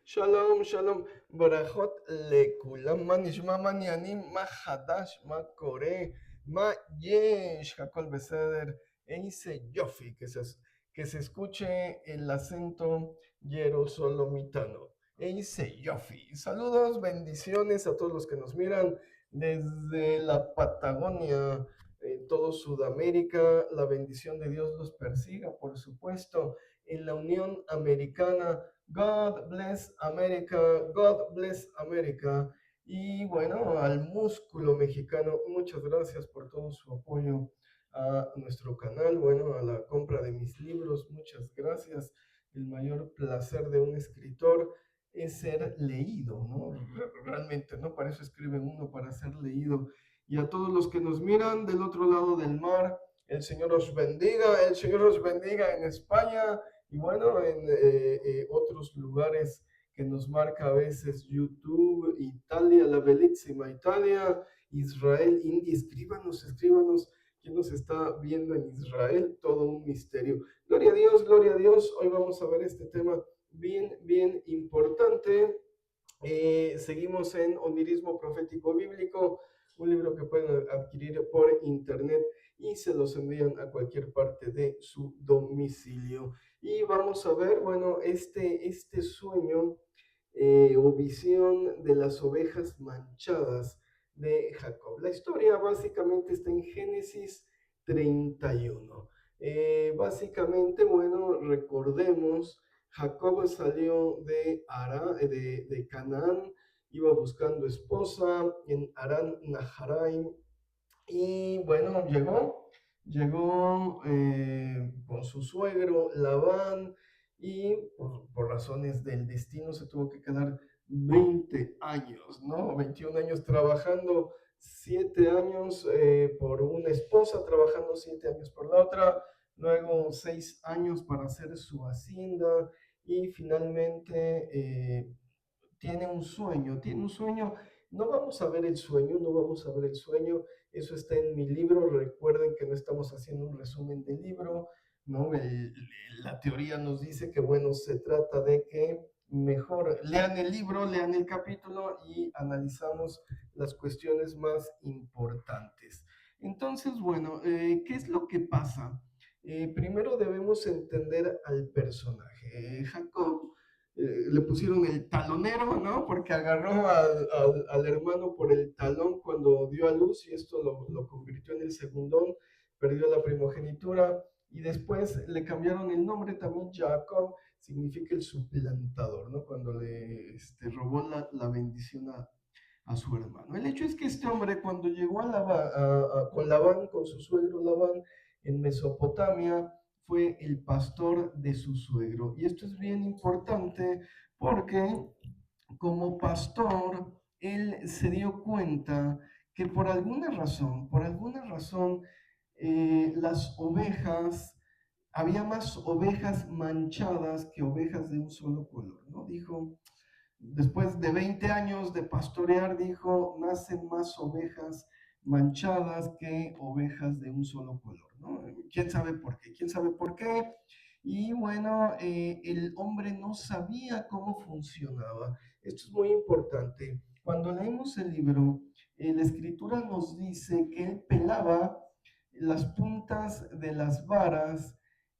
Shalom, shalom. Barajot lekulam ma nishma ma nianim ma hadash ma kore ma yesh hakol beseder. E dice Yofi, que se escuche el acento yerosolomitano. E dice Yofi. Saludos, bendiciones a todos los que nos miran desde la Patagonia, todo Sudamérica. La bendición de Dios los persiga, por supuesto, en la Unión Americana. God bless America, God bless America. Y bueno, al músculo mexicano, muchas gracias por todo su apoyo a nuestro canal, bueno, a la compra de mis libros, muchas gracias. El mayor placer de un escritor es ser leído, ¿no? Realmente, ¿no? Para eso escribe uno, para ser leído. Y a todos los que nos miran del otro lado del mar, el Señor os bendiga, el Señor os bendiga en España, y bueno, en otros lugares que nos marca a veces YouTube, Italia, la bellísima Italia, Israel, India. Escríbanos, escríbanos quién nos está viendo en Israel, todo un misterio. Gloria a Dios, gloria a Dios. Hoy vamos a ver este tema bien, bien importante. Seguimos en Onirismo Profético Bíblico, un libro que pueden adquirir por internet y se los envían a cualquier parte de su domicilio. Y vamos a ver, bueno, este sueño o visión de las ovejas manchadas de Jacob. La historia básicamente está en Génesis 31. Básicamente, bueno, recordemos, Jacob salió de Canaán, iba buscando esposa en Arán Naharaim, y bueno, llegó con su suegro Labán, y por razones del destino se tuvo que quedar 20 años, ¿no? 21 años trabajando, 7 años por una esposa, trabajando 7 años por la otra, luego 6 años para hacer su hacienda, y finalmente tiene un sueño. No vamos a ver el sueño, no vamos a ver el sueño, eso está en mi libro. Recuerden que no estamos haciendo un resumen del libro, ¿no? La teoría nos dice que, bueno, se trata de que mejor lean el libro, lean el capítulo y analizamos las cuestiones más importantes. Entonces, bueno, ¿qué es lo que pasa? Primero debemos entender al personaje. Jacob le pusieron el talonero, ¿no? Porque agarró al hermano por el talón cuando dio a luz, y esto lo convirtió en el segundón, perdió la primogenitura, y después le cambiaron el nombre también. Jacob significa el suplantador, ¿no? Cuando le robó la bendición a su hermano. El hecho es que este hombre, cuando llegó con Labán, con su suegro Labán, en Mesopotamia, fue el pastor de su suegro. Y esto es bien importante porque como pastor, él se dio cuenta que por alguna razón, las ovejas, había más ovejas manchadas que ovejas de un solo color, ¿no? Dijo, después de 20 años de pastorear, dijo, nacen más ovejas manchadas que ovejas de un solo color, ¿no? ¿Quién sabe por qué? ¿Quién sabe por qué? Y bueno, el hombre no sabía cómo funcionaba. Esto es muy importante. Cuando leemos el libro, la escritura nos dice que él pelaba las puntas de las varas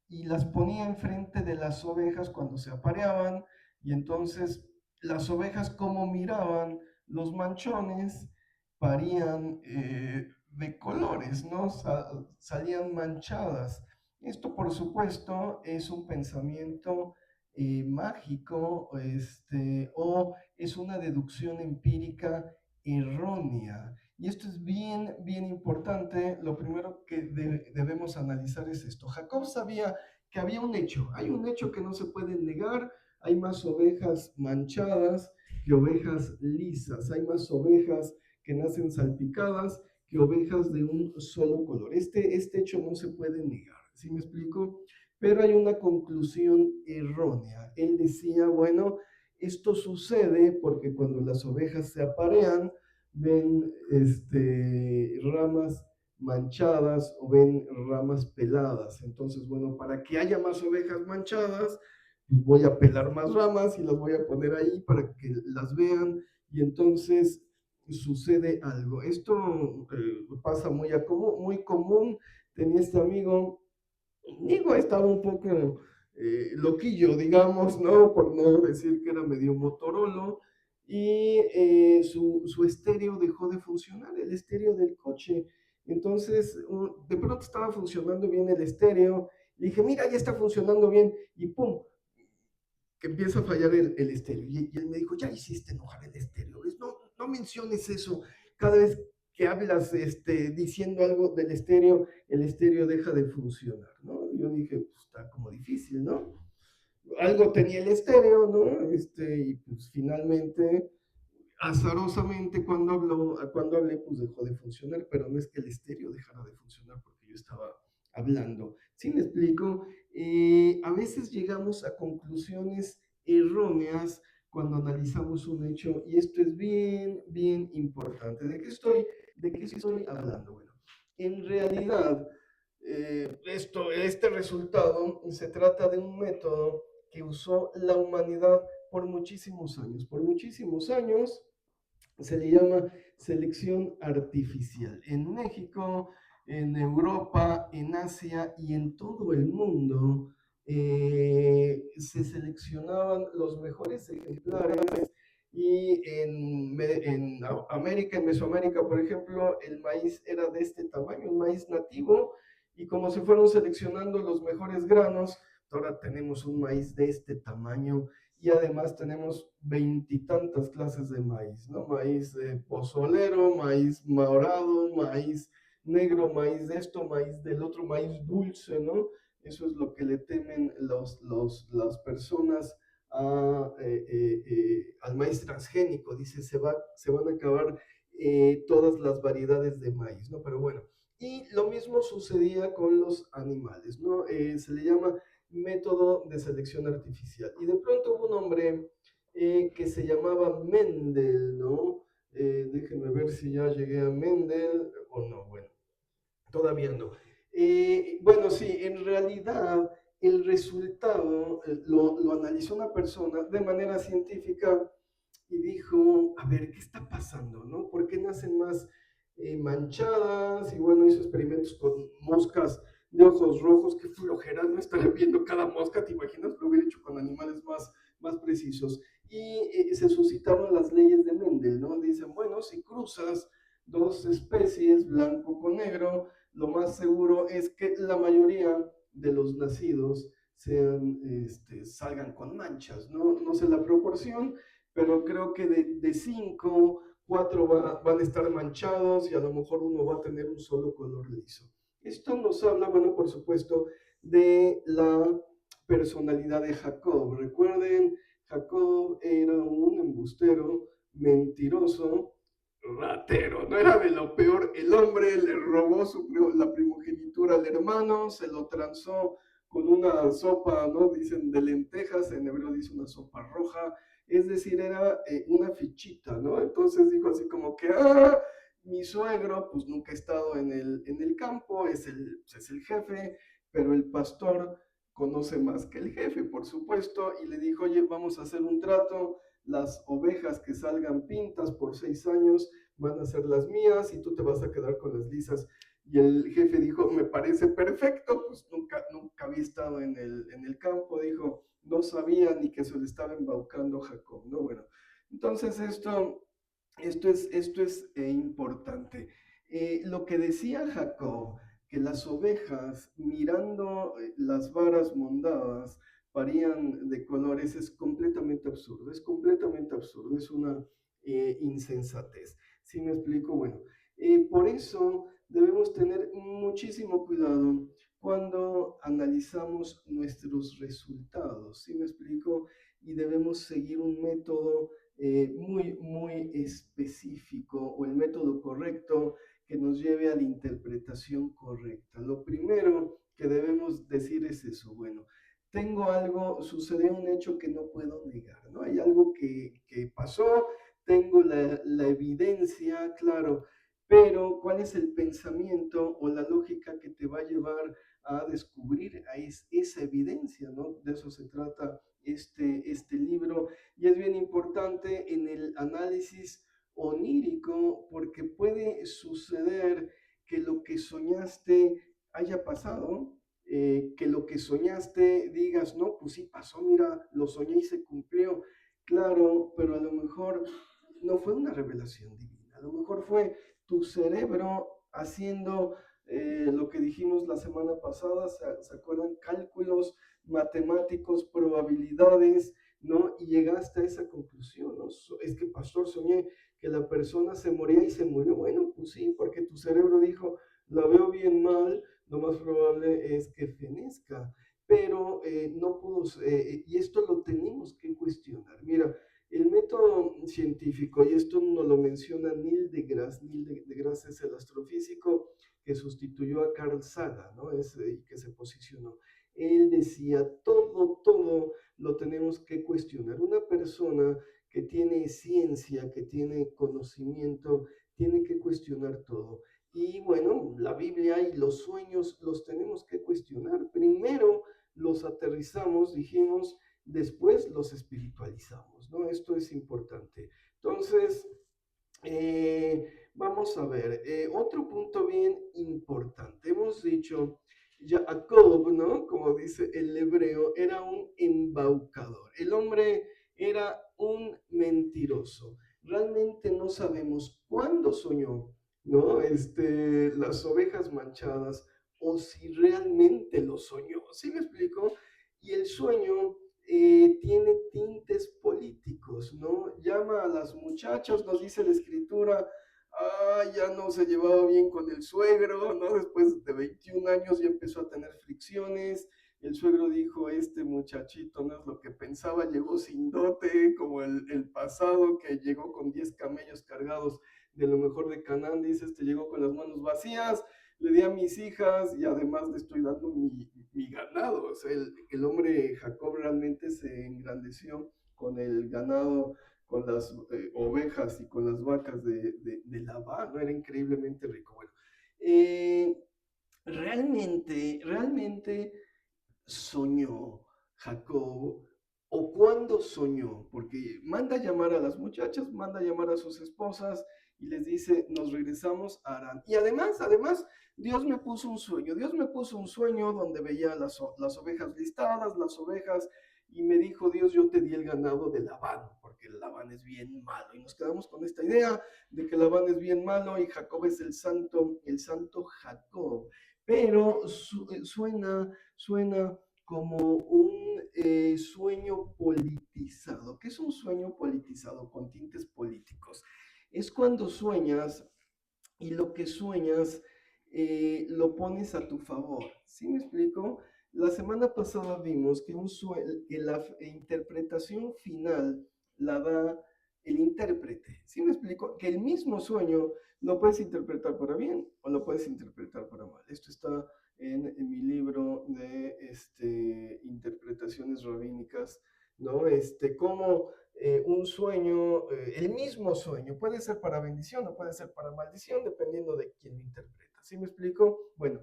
y las ponía enfrente de las ovejas cuando se apareaban, y entonces las ovejas, como miraban los manchones, parían de colores, ¿no? Salían manchadas. Esto, por supuesto, es un pensamiento mágico, o es una deducción empírica errónea. Y esto es bien, bien importante. Lo primero que debemos analizar es esto. Jacob sabía que había un hecho, hay un hecho que no se puede negar. Hay más ovejas manchadas que ovejas lisas, hay más ovejas que nacen salpicadas que ovejas de un solo color. Este hecho no se puede negar, ¿sí me explico? Pero hay una conclusión errónea. Él decía, bueno, esto sucede porque cuando las ovejas se aparean, ven ramas manchadas o ven ramas peladas. Entonces, bueno, para que haya más ovejas manchadas, pues voy a pelar más ramas y las voy a poner ahí para que las vean y entonces sucede algo. Esto pasa muy común. Tenía este amigo, digo, estaba un poco loquillo, digamos, ¿no? Por no decir que era medio Motorolo. Y su estéreo dejó de funcionar, el estéreo del coche. Entonces, de pronto estaba funcionando bien el estéreo. Le dije, mira, ya está funcionando bien. Y pum, que empieza a fallar el estéreo. Y él me dijo, ya hiciste enojar el estéreo. No, no menciones eso. Cada vez que hablas diciendo algo del estéreo, el estéreo deja de funcionar, ¿no? Yo dije, pues está como difícil, ¿no? Algo tenía el estéreo, ¿no? Y pues finalmente azarosamente cuando hablé, pues dejó de funcionar, pero no es que el estéreo dejara de funcionar porque yo estaba hablando. ¿Sí me explico? A veces llegamos a conclusiones erróneas cuando analizamos un hecho y esto es bien, bien importante. De qué estoy hablando? Bueno, en realidad, este resultado se trata de un método que usó la humanidad por muchísimos años. Por muchísimos años se le llama selección artificial. En México, en Europa, en Asia y en todo el mundo se seleccionaban los mejores ejemplares y en América, en Mesoamérica, por ejemplo, el maíz era de este tamaño, un maíz nativo, y como se fueron seleccionando los mejores granos, ahora tenemos un maíz de este tamaño y además tenemos veintitantas clases de maíz, ¿no? Maíz pozolero, maíz morado, maíz negro, maíz de esto, maíz del otro, maíz dulce, ¿no? Eso es lo que le temen las personas al maíz transgénico. Dice, se van a acabar todas las variedades de maíz, ¿no? Pero bueno, y lo mismo sucedía con los animales, ¿no? Se le llama método de selección artificial. Y de pronto hubo un hombre que se llamaba Mendel, ¿no? Déjenme ver si ya llegué a Mendel o no, bueno, todavía no. Bueno, sí, en realidad el resultado lo analizó una persona de manera científica y dijo, a ver, ¿qué está pasando? ¿No? ¿Por qué nacen más manchadas? Y bueno, hizo experimentos con moscas de ojos rojos, qué flojera, no estar viendo cada mosca, ¿te imaginas? Lo hubiera hecho con animales más precisos. Y se suscitaron las leyes de Mendel, ¿no? Dicen, bueno, si cruzas dos especies, blanco con negro, lo más seguro es que la mayoría de los nacidos salgan con manchas, ¿no? No sé la proporción, pero creo que de cinco, cuatro van a estar manchados y a lo mejor uno va a tener un solo color liso. Esto nos habla, bueno, por supuesto, de la personalidad de Jacob. Recuerden, Jacob era un embustero, mentiroso, ratero, no era de lo peor. El hombre le robó la primogenitura al hermano, se lo transó con una sopa, ¿no? Dicen de lentejas, en hebreo dice una sopa roja, es decir, era una fichita, ¿no? Entonces dijo así como que, mi suegro, pues nunca ha estado en el campo, es el jefe, pero el pastor conoce más que el jefe, por supuesto, y le dijo, oye, vamos a hacer un trato, las ovejas que salgan pintas por 6 años van a ser las mías y tú te vas a quedar con las lisas. Y el jefe dijo, me parece perfecto, pues nunca había estado en el campo, dijo, no sabía ni que se le estaba embaucando Jacob, ¿no? Bueno, entonces esto es importante. Lo que decía Jacob, que las ovejas mirando las varas mondadas varían de colores, es completamente absurdo, es una insensatez. ¿Sí me explico? Bueno, por eso debemos tener muchísimo cuidado cuando analizamos nuestros resultados, ¿sí me explico? Y debemos seguir un método muy específico o el método correcto que nos lleve a la interpretación correcta. Lo primero que debemos decir es eso, bueno, tengo algo, sucedió un hecho que no puedo negar, ¿no? Hay algo que pasó, tengo la evidencia, claro, pero ¿cuál es el pensamiento o la lógica que te va a llevar a descubrir esa evidencia, ¿no? De eso se trata este libro, y es bien importante en el análisis onírico porque puede suceder que lo que soñaste haya pasado, que lo que soñaste digas, no, pues sí pasó, mira, lo soñé y se cumplió. Claro, pero a lo mejor no fue una revelación divina, a lo mejor fue tu cerebro haciendo lo que dijimos la semana pasada, ¿se acuerdan? Cálculos matemáticos, probabilidades, ¿no? Y llegaste a esa conclusión, ¿no? Es que, pastor, soñé que la persona se moría y se murió. Bueno, pues sí, porque tu cerebro dijo, la veo bien mal, lo más probable es que fenezca, pero no pudo, y esto lo tenemos que cuestionar. Mira, el método científico, y esto nos lo menciona Neil deGrasse es el astrofísico que sustituyó a Carl Sagan, ¿no? Y que se posicionó. Él decía, todo lo tenemos que cuestionar. Una persona que tiene ciencia, que tiene conocimiento, tiene que cuestionar todo. Y bueno, la Biblia y los sueños los tenemos que cuestionar. Primero los aterrizamos, dijimos, después los espiritualizamos, ¿no? Esto es importante. Entonces, vamos a ver, otro punto bien importante. Hemos dicho, Jacob, ¿no? Como dice el hebreo, era un embaucador. El hombre era un mentiroso. Realmente no sabemos cuándo soñó, ¿no? Las ovejas manchadas o si realmente lo soñó. ¿Sí me explico? Y el sueño tiene tintes políticos, ¿no? Llama a las muchachas, nos dice la escritura, ya no se llevaba bien con el suegro, ¿no? Después de 21 años ya empezó a tener fricciones. El suegro dijo, este muchachito no es lo que pensaba, llegó sin dote, como el pasado que llegó con 10 camellos cargados de lo mejor de Canaán, dice, llegó con las manos vacías, le di a mis hijas y además le estoy dando mi ganado. O sea, el hombre Jacob realmente se engrandeció con el ganado, con las ovejas y con las vacas de Labán, ¿no? Era increíblemente rico. Bueno, realmente soñó Jacob o cuándo soñó, porque manda a llamar a las muchachas, manda a llamar a sus esposas y les dice, nos regresamos a Arán. Y además, Dios me puso un sueño donde veía las ovejas listadas, las ovejas, y me dijo, Dios, yo te di el ganado de Labán, porque Labán es bien malo. Y nos quedamos con esta idea de que Labán es bien malo y Jacob es el santo Jacob. Pero suena como un sueño politizado. ¿Qué es un sueño politizado con tintes políticos? Es cuando sueñas y lo que sueñas lo pones a tu favor. ¿Sí me explico? La semana pasada vimos que la interpretación final la da el intérprete. ¿Sí me explico? Que el mismo sueño lo puedes interpretar para bien o lo puedes interpretar para mal. Esto está en mi libro de interpretaciones rabínicas, ¿no? Como un sueño, el mismo sueño, puede ser para bendición o puede ser para maldición, dependiendo de quién lo interpreta. ¿Sí me explico? Bueno,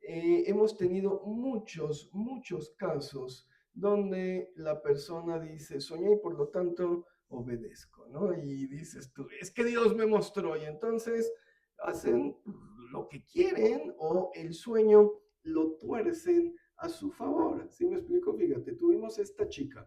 hemos tenido muchos casos donde la persona dice, soñé y por lo tanto obedezco, ¿no? Y dices tú, es que Dios me mostró, y entonces hacen lo que quieren o el sueño lo tuercen a su favor. ¿Sí me explico? Fíjate, tuvimos esta chica,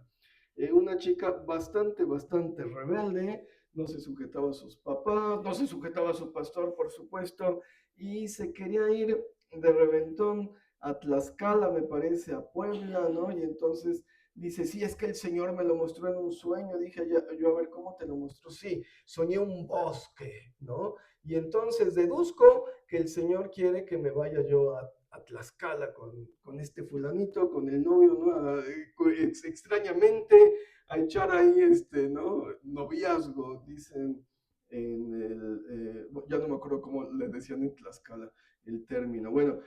una chica bastante rebelde, no se sujetaba a sus papás, no se sujetaba a su pastor, por supuesto, y se quería ir de reventón a Tlaxcala, me parece, a Puebla, ¿no? Y entonces dice, sí, es que el Señor me lo mostró en un sueño. Dije yo, a ver, ¿cómo te lo mostró? Sí, soñé un bosque, ¿no? Y entonces deduzco que el Señor quiere que me vaya yo a Tlaxcala con este fulanito, con el novio, ¿no? Extrañamente a echar ahí, ¿no? Noviazgo, dicen ya no me acuerdo cómo le decían en Tlaxcala el término. Bueno,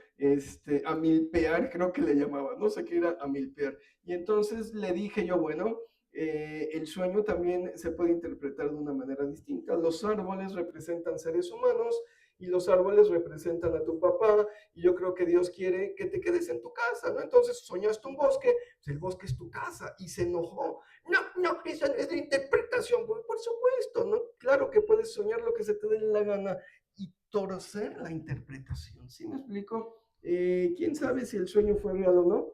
amilpear creo que le llamaban, no sé qué era amilpear. Y entonces le dije yo, bueno, el sueño también se puede interpretar de una manera distinta. Los árboles representan seres humanos y los árboles representan a tu papá, y yo creo que Dios quiere que te quedes en tu casa, ¿no? Entonces soñaste un bosque, pues el bosque es tu casa, y se enojó. No, no, esa no es la interpretación, por supuesto, ¿no? Claro que puedes soñar lo que se te dé la gana y torcer la interpretación, ¿sí me explico? ¿Quién sabe si el sueño fue real o no?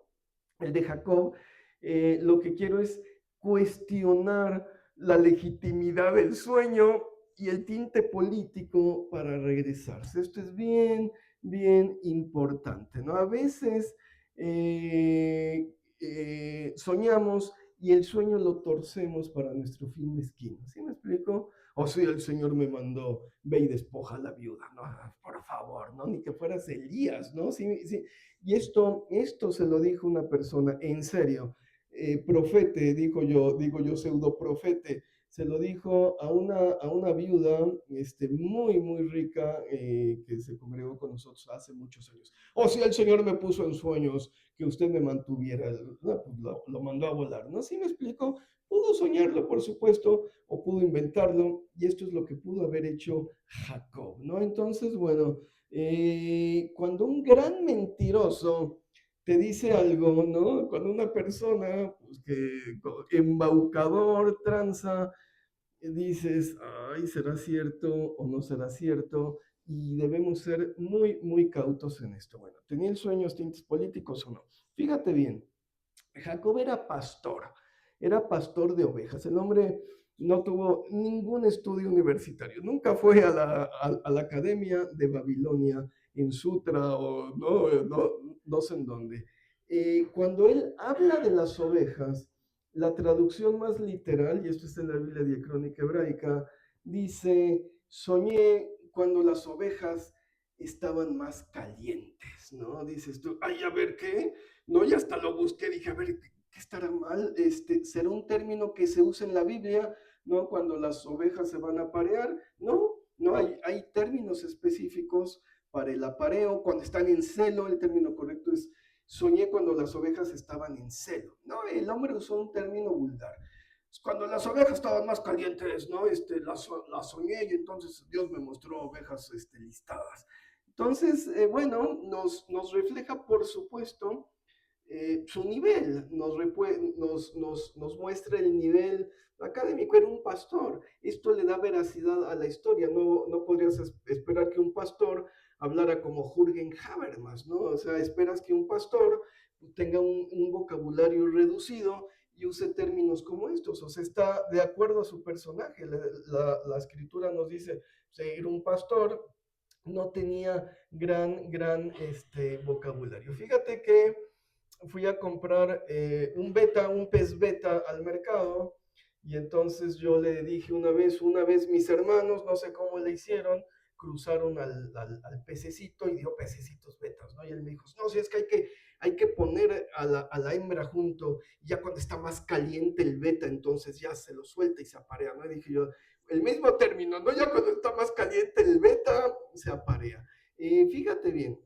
El de Jacob, lo que quiero es cuestionar la legitimidad del sueño y el tinte político para regresarse. Esto es bien, bien importante, ¿no? A veces soñamos y el sueño lo torcemos para nuestro fin mezquino. ¿Sí me explico? O si el Señor me mandó, ve y despoja a la viuda, ¿no? Por favor, ¿no? Ni que fueras Elías, ¿no? Sí, sí. Y esto se lo dijo una persona, en serio, profete, digo yo, pseudo profete, se lo dijo a una viuda muy, muy rica que se congregó con nosotros hace muchos años. O si el Señor me puso en sueños que usted me mantuviera, no, pues lo mandó a volar, ¿no? ¿Sí me explico? Pudo soñarlo, por supuesto, o pudo inventarlo, y esto es lo que pudo haber hecho Jacob, ¿no? Entonces, bueno, cuando un gran mentiroso te dice algo, ¿no? Cuando una persona pues, que embaucador, tranza, dices, ay, ¿será cierto o no será cierto? Y debemos ser muy, muy cautos en esto. Bueno, ¿tenía el sueño tintes políticos o no? Fíjate bien, Jacob era pastor de ovejas. El hombre no tuvo ningún estudio universitario, nunca fue a la academia de Babilonia en Sutra o no sé en dónde. Cuando él habla de las ovejas, la traducción más literal, y esto está en la Biblia diacrónica hebraica, dice, soñé cuando las ovejas estaban más calientes, ¿no? Dices tú, ay, a ver qué, no, y hasta lo busqué, dije, a ver, ¿qué estará mal? ¿Será un término que se usa en la Biblia, ¿no? Cuando las ovejas se van a aparear, no, no, hay términos específicos para el apareo, cuando están en celo, el término correcto es soñé cuando las ovejas estaban en celo, ¿no? El hombre usó un término vulgar. Cuando las ovejas estaban más calientes, ¿no? Las soñé y entonces Dios me mostró ovejas listadas. Entonces, bueno, nos refleja, por supuesto, su nivel, nos muestra el nivel académico, era un pastor. Esto le da veracidad a la historia. No podrías esperar que un pastor hablara como Jürgen Habermas, ¿no? O sea, esperas que un pastor tenga un vocabulario reducido y use términos como estos, o sea, está de acuerdo a su personaje. La escritura nos dice, seguir un pastor no tenía gran vocabulario. Fíjate que fui a comprar un pez beta al mercado y entonces yo le dije una vez mis hermanos, no sé cómo le hicieron, cruzaron al pececito y dio pececitos betas, ¿no? Y él me dijo, no, si es que hay que poner a la hembra junto, y ya cuando está más caliente el beta, entonces ya se lo suelta y se aparea, ¿no? Y dije yo, el mismo término, ¿no? Ya cuando está más caliente el beta, se aparea. Fíjate bien,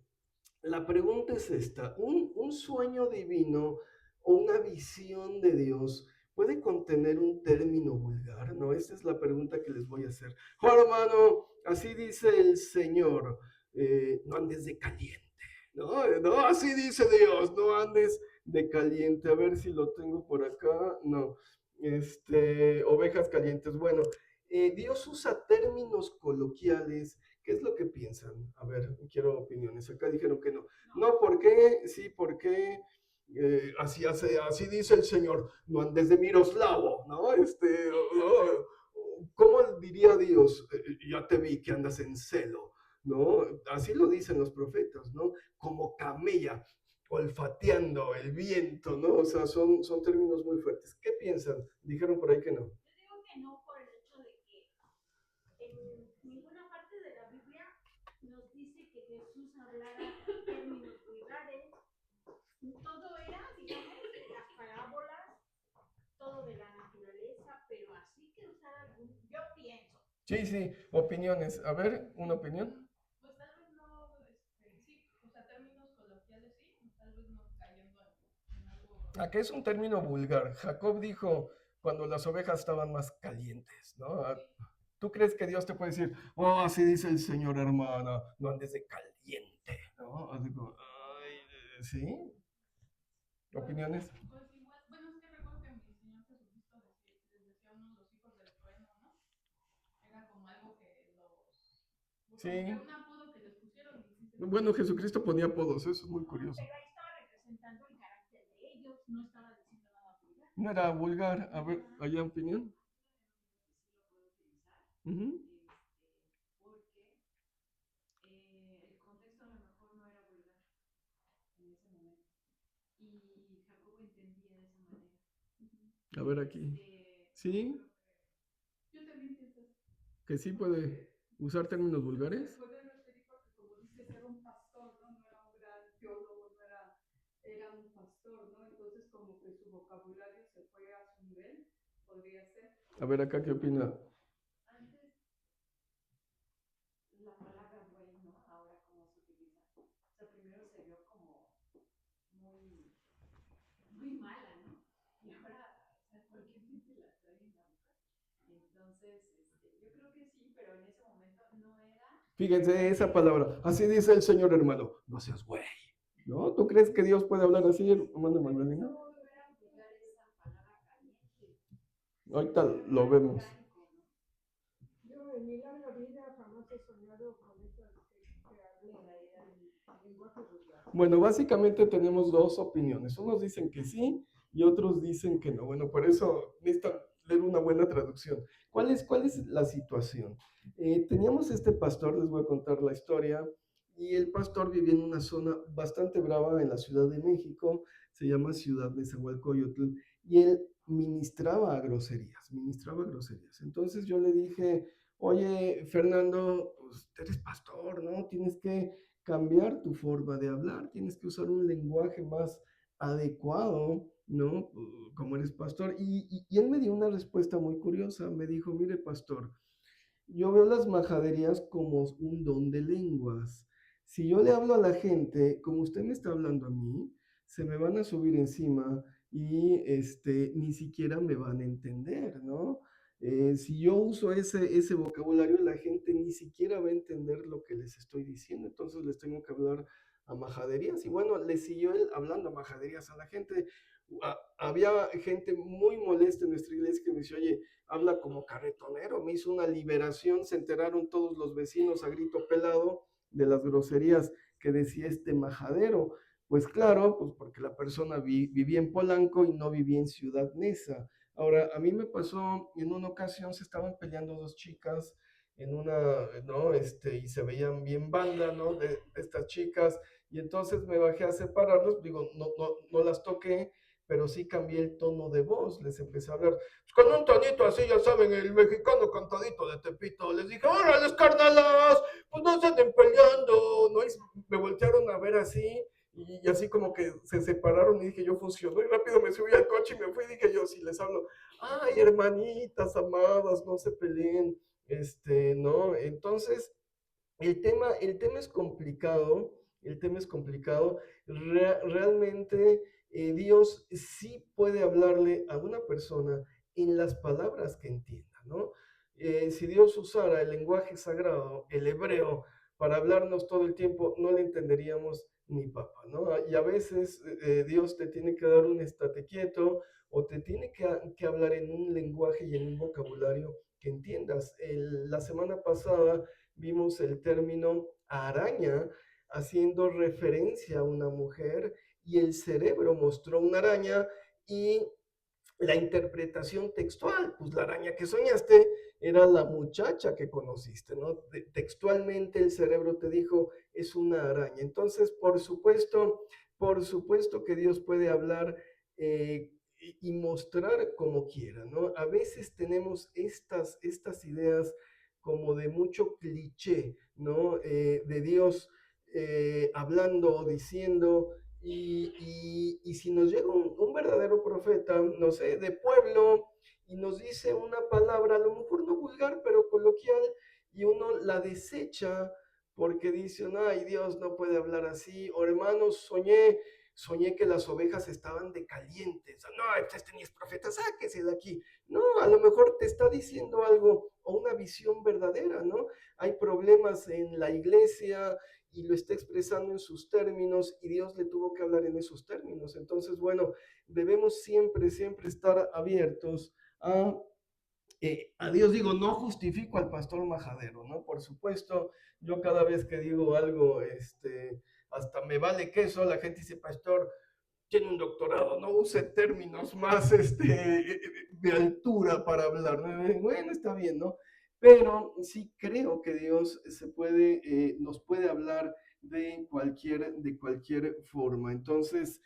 la pregunta es esta, ¿un sueño divino o una visión de Dios puede contener un término vulgar? No, esta es la pregunta que les voy a hacer. Oh, hermano, así dice el Señor, no andes de caliente, ¿no? No, así dice Dios, no andes de caliente. A ver si lo tengo por acá. No, ovejas calientes. Bueno, Dios usa términos coloquiales. ¿Qué es lo que piensan? A ver, quiero opiniones. Acá dijeron que no. No, ¿por qué? Sí, ¿por qué? Así dice el Señor, no andes de Miroslavo, ¿no? ¿Cómo diría Dios? Ya te vi que andas en celo, ¿no? Así lo dicen los profetas, ¿no? Como camella, olfateando el viento, ¿no? O sea, son términos muy fuertes. ¿Qué piensan? Dijeron por ahí que no. Yo digo que no por el hecho de que en ninguna parte de la Biblia nos dice que Jesús hablara términos vulgares. Todo era, digamos, las parábolas, todo de la naturaleza, pero así que usar algún, yo pienso. Sí, sí, opiniones. A ver, una opinión. Pues tal vez no, sí, o sea, términos coloquiales sí, tal vez no cayendo en algo. Acá es un término vulgar. Jacob dijo cuando las ovejas estaban más calientes, ¿no? Sí. ¿Tú crees que Dios te puede decir, oh, así dice el Señor, hermana, no andes de caliente, ¿no? Así como, ay, ¿sí? ¿Opiniones? Pues igual, bueno, es que recuerdo que mi Señor Jesucristo les decía a unos los hijos del trueno, ¿no? Era como algo que como Sí. que un apodo que les pusieron. Bueno, Jesucristo ponía apodos, eso es muy curioso. Pero ahí estaba representando el carácter de ellos, no estaba diciendo nada vulgar. No era vulgar. A ver, ¿hay opinión? Ujú. Porque el contexto a lo mejor no era vulgar en ese momento. Y Jacobo entendía de esa manera. A ver aquí. ¿Sí? Yo también pienso eso. ¿Que sí puede usar términos vulgares? Se puede referir porque, como dices, era un pastor, ¿no? No era un gran teólogo, era un pastor, ¿no? Entonces, como que su vocabulario se fue a su nivel, podría ser. A ver acá, ¿qué opina? Antes, la palabra güey, ¿no? Ahora, ¿cómo se utiliza? O sea, primero se vio como muy mala, ¿no? Y ahora, o sea, cualquier gente la trae en la boca. Entonces, yo creo que sí, pero en ese momento no era. Fíjense esa palabra. Así dice el Señor, hermano. No seas güey. ¿No? ¿Tú crees que Dios puede hablar así, hermano Magdalena? No era vulgar esa palabra caliente. Ahorita lo vemos. Yo en mi larga vida jamás he soñado con esas que hablen en lenguaje vulgar. Bueno, básicamente tenemos dos opiniones. Unos dicen que sí y otros dicen que no. Bueno, por eso necesitan leer una buena traducción. ¿Cuál es la situación? Teníamos este pastor, les voy a contar la historia, y el pastor vivía en una zona bastante brava en la Ciudad de México, se llama Ciudad Nezahualcóyotl, y él ministraba groserías. Entonces yo le dije, oye, Fernando, pues eres pastor, ¿no? Tienes que cambiar tu forma de hablar, tienes que usar un lenguaje más adecuado, ¿no? Como eres pastor. Y él me dio una respuesta muy curiosa, me dijo, mire, pastor, yo veo las majaderías como un don de lenguas. Si yo le hablo a la gente como usted me está hablando a mí, se me van a subir encima y ni siquiera me van a entender, ¿no? Si yo uso ese vocabulario, la gente ni siquiera va a entender lo que les estoy diciendo, entonces les tengo que hablar a majaderías. Y bueno, le siguió él hablando a majaderías a la gente. Había gente muy molesta en nuestra iglesia que me dice, oye, habla como carretonero, me hizo una liberación, se enteraron todos los vecinos a grito pelado de las groserías que decía este majadero. Pues claro, pues porque la persona vivía en Polanco y no vivía en Ciudad Neza. Ahora, a mí me pasó, en una ocasión se estaban peleando dos chicas en una, ¿no? Y se veían bien banda, ¿no? De estas chicas, y entonces me bajé a separarlas, digo, no las toqué, pero sí cambié el tono de voz, les empecé a hablar con un tonito así, ya saben, el mexicano cantadito de Tepito. Les dije, órale, carnalas, pues no se anden peleando, ¿no? Y me voltearon a ver así, y así como que se separaron, y dije, yo funcionó, y rápido me subí al coche y me fui, y dije yo, si les hablo, ay, hermanitas amadas, no se peleen, ¿no? Entonces, el tema es complicado, realmente Dios sí puede hablarle a una persona en las palabras que entienda, ¿no? Si Dios usara el lenguaje sagrado, el hebreo, para hablarnos todo el tiempo, no le entenderíamos ni papa, ¿no? Y a veces Dios te tiene que dar un estate quieto o te tiene que hablar en un lenguaje y en un vocabulario que entiendas. La semana pasada vimos el término araña haciendo referencia a una mujer y el cerebro mostró una araña y la interpretación textual, pues la araña que soñaste era la muchacha que conociste, ¿no? Textualmente el cerebro te dijo, es una araña. Entonces, por supuesto que Dios puede hablar y mostrar como quiera, ¿no? A veces tenemos estas ideas como de mucho cliché, ¿no? De Dios hablando o diciendo, y si nos llega un verdadero profeta, no sé, de pueblo, y nos dice una palabra, a lo mejor no vulgar, pero coloquial, y uno la desecha porque dice, ay, Dios no puede hablar así, o hermanos, soñé soñé que las ovejas estaban de calientes. No, este ni es profeta, sáquese de aquí. No, a lo mejor te está diciendo algo o una visión verdadera, ¿no? Hay problemas en la iglesia y lo está expresando en sus términos y Dios le tuvo que hablar en esos términos. Entonces, bueno, debemos siempre, siempre estar abiertos a Dios. Digo, no justifico al pastor majadero, ¿no? Por supuesto, yo cada vez que digo algo, hasta me vale queso, la gente dice, pastor, tiene un doctorado, no use términos más de altura para hablar. Bueno, está bien, ¿no? Pero sí creo que Dios nos puede hablar de cualquier forma. Entonces,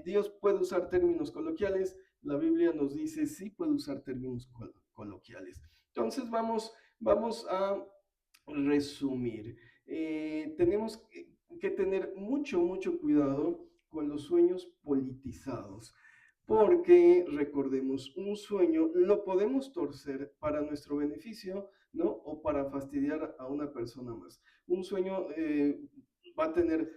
Dios puede usar términos coloquiales, la Biblia nos dice sí puede usar términos coloquiales. Entonces, vamos a resumir. Tenemos que tener mucho cuidado con los sueños politizados, porque recordemos, un sueño lo podemos torcer para nuestro beneficio, ¿no? O para fastidiar a una persona más. Un sueño va a tener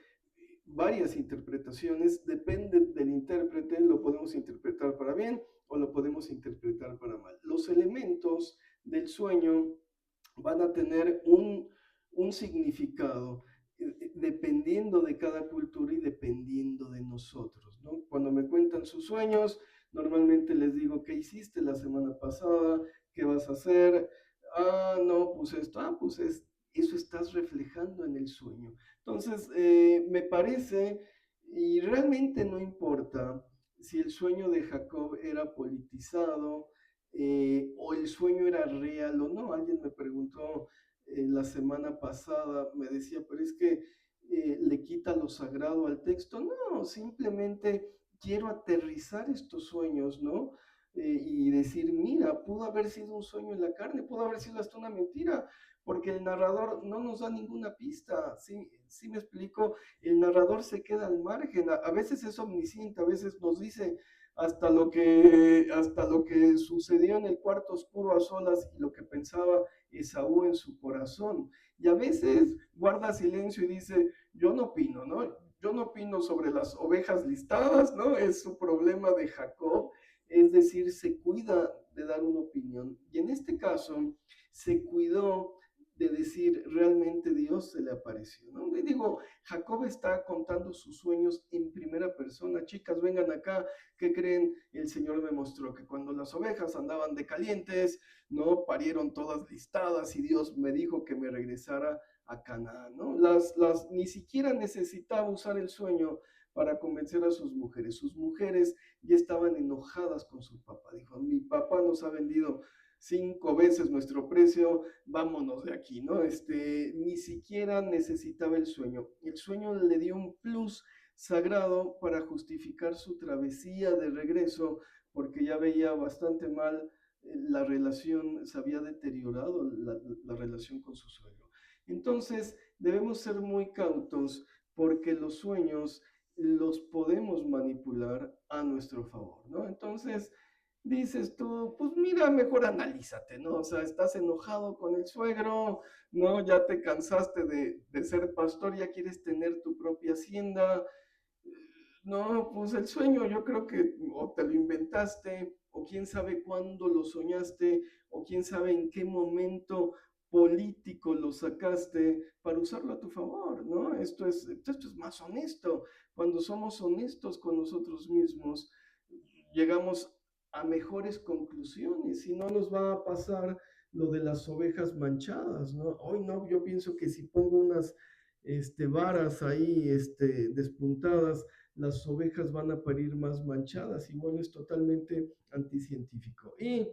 varias interpretaciones, depende del intérprete, lo podemos interpretar para bien o lo podemos interpretar para mal. Los elementos del sueño van a tener un significado dependiendo de cada cultura y dependiendo de nosotros, ¿no? Cuando me cuentan sus sueños, normalmente les digo, ¿qué hiciste la semana pasada? ¿Qué vas a hacer? Ah, no, pues esto, pues eso estás reflejando en el sueño. Entonces, me parece, y realmente no importa si el sueño de Jacob era politizado, o el sueño era real o no. Alguien me preguntó la semana pasada, me decía, pero es que le quita lo sagrado al texto. No, simplemente quiero aterrizar estos sueños, ¿no? Y decir, mira, pudo haber sido un sueño en la carne, pudo haber sido hasta una mentira, porque el narrador no nos da ninguna pista. Sí me explico, el narrador se queda al margen, a veces es omnisciente, a veces nos dice hasta lo que sucedió en el cuarto oscuro a solas y lo que pensaba Esaú en su corazón. Y a veces guarda silencio y dice, yo no opino, ¿no? Yo no opino sobre las ovejas listadas, ¿no? Es su problema de Jacob, es decir, se cuida de dar una opinión. Y en este caso, se cuidó de decir, realmente Dios se le apareció, ¿no? Le digo, Jacob está contando sus sueños en primera persona. Chicas, vengan acá, ¿qué creen? El Señor me mostró que cuando las ovejas andaban de calientes, no parieron todas listadas y Dios me dijo que me regresara a Canaán, ¿no? Ni siquiera necesitaba usar el sueño para convencer a sus mujeres. Sus mujeres ya estaban enojadas con su papá. Dijo, mi papá nos ha vendido 5 veces nuestro precio, vámonos de aquí, ¿no? Ni siquiera necesitaba el sueño. El sueño le dio un plus sagrado para justificar su travesía de regreso, porque ya veía bastante mal la relación, se había deteriorado la relación con su suegro. Entonces, debemos ser muy cautos porque los sueños los podemos manipular a nuestro favor, ¿no? Entonces, dices tú, pues mira, mejor analízate, ¿no? O sea, estás enojado con el suegro, ¿no? Ya te cansaste de ser pastor, ya quieres tener tu propia hacienda. No, pues el sueño yo creo que o te lo inventaste, o quién sabe cuándo lo soñaste, o quién sabe en qué momento político lo sacaste para usarlo a tu favor, ¿no? Esto es más honesto. Cuando somos honestos con nosotros mismos, llegamos a mejores conclusiones y no nos va a pasar lo de las ovejas manchadas, ¿no? Hoy no, yo pienso que si pongo unas varas ahí despuntadas, las ovejas van a parir más manchadas, y bueno, es totalmente anticientífico. Y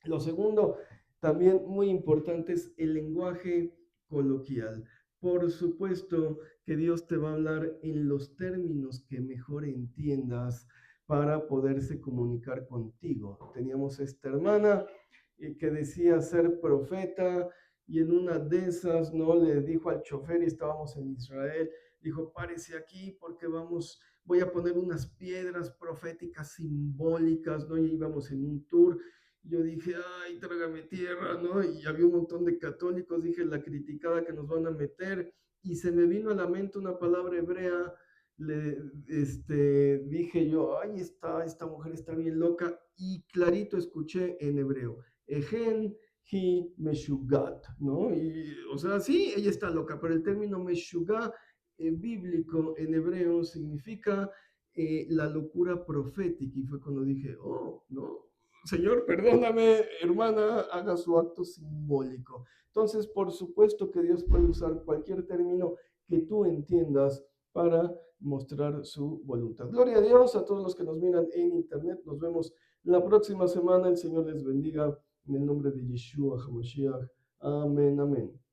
lo segundo, también muy importante, es el lenguaje coloquial. Por supuesto que Dios te va a hablar en los términos que mejor entiendas para poderse comunicar contigo. Teníamos esta hermana que decía ser profeta, y en una de esas, ¿no? Le dijo al chofer, y estábamos en Israel, dijo, párese aquí porque voy a poner unas piedras proféticas simbólicas, ¿no? Y íbamos en un tour. Yo dije, ay, trágame tierra, ¿no? Y había un montón de católicos, dije, la criticada que nos van a meter, y se me vino a la mente una palabra hebrea dije yo, ay, esta mujer está bien loca, y clarito escuché en hebreo, Ehen hi meshugat, ¿no? Y, o sea, sí, ella está loca, pero el término meshugat bíblico en hebreo significa la locura profética, y fue cuando dije, oh, no, Señor, perdóname, hermana, haga su acto simbólico. Entonces, por supuesto que Dios puede usar cualquier término que tú entiendas para mostrar su voluntad. Gloria a Dios, a todos los que nos miran en internet. Nos vemos la próxima semana. El Señor les bendiga en el nombre de Yeshua HaMashiach. Amén, amén.